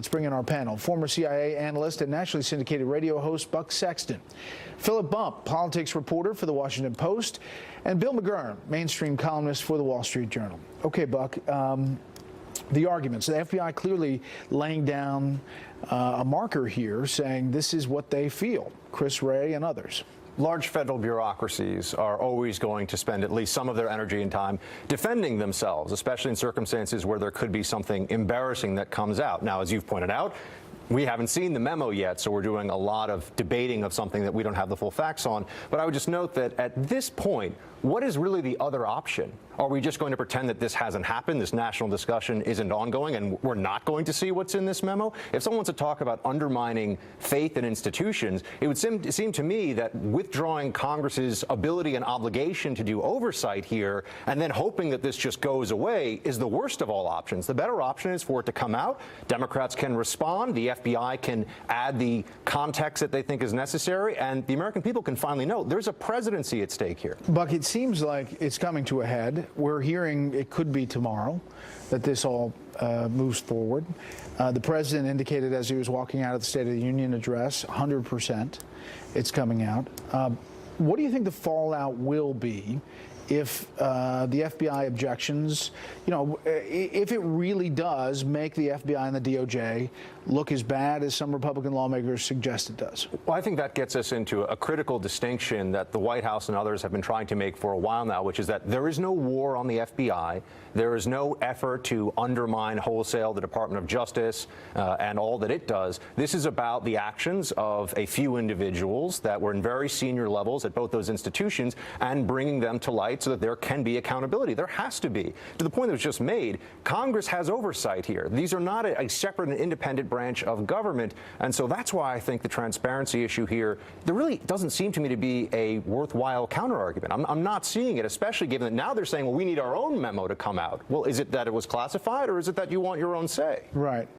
Let's bring in our panel. Former CIA analyst and nationally syndicated radio host Buck Sexton, Philip Bump, politics reporter for the Washington Post, and Bill McGurn, mainstream columnist for the Wall Street Journal. Okay, Buck, the arguments, the FBI clearly laying down a marker here saying this is what they feel, Chris Wray and others. Large federal bureaucracies are always going to spend at least some of their energy and time defending themselves, especially in circumstances where there could be something embarrassing that comes out. Now, as you've pointed out, we haven't seen the memo yet, so we're doing a lot of debating of something that we don't have the full facts on. But I would just note that at this point, what is really the other option? Are we just going to pretend that this hasn't happened, this national discussion isn't ongoing, and we're not going to see what's in this memo? If someone wants to talk about undermining faith in institutions, it would seem to me that withdrawing Congress's ability and obligation to do oversight here and then hoping that this just goes away is the worst of all options. The better option is for it to come out. Democrats can respond. The FBI can add the context that they think is necessary, and the American people can finally know there's a presidency at stake here. Buck, it seems like it's coming to a head. We're hearing it could be tomorrow that this all moves forward. The president indicated as he was walking out of the State of the Union address, 100% it's coming out. What do you think the fallout will be if the FBI objections, if it really does make the FBI and the DOJ look as bad as some Republican lawmakers suggest it does? Well, I think that gets us into a critical distinction that the White House and others have been trying to make for a while now, which is that there is no war on the FBI. There is no effort to undermine wholesale the Department of Justice and all that it does. This is about the actions of a few individuals that were in very senior levels at both those institutions and bringing them to light so that there can be accountability. There has to be. To the point that was just made, Congress has oversight here. These are not a separate and independent branch of government, and so that's why I think the transparency issue here, there really doesn't seem to me to be a worthwhile counter-argument. I'm not seeing it, especially given that now they're saying, well, we need our own memo to come out. Well, is it that it was classified, or is it that you want your own say? Right.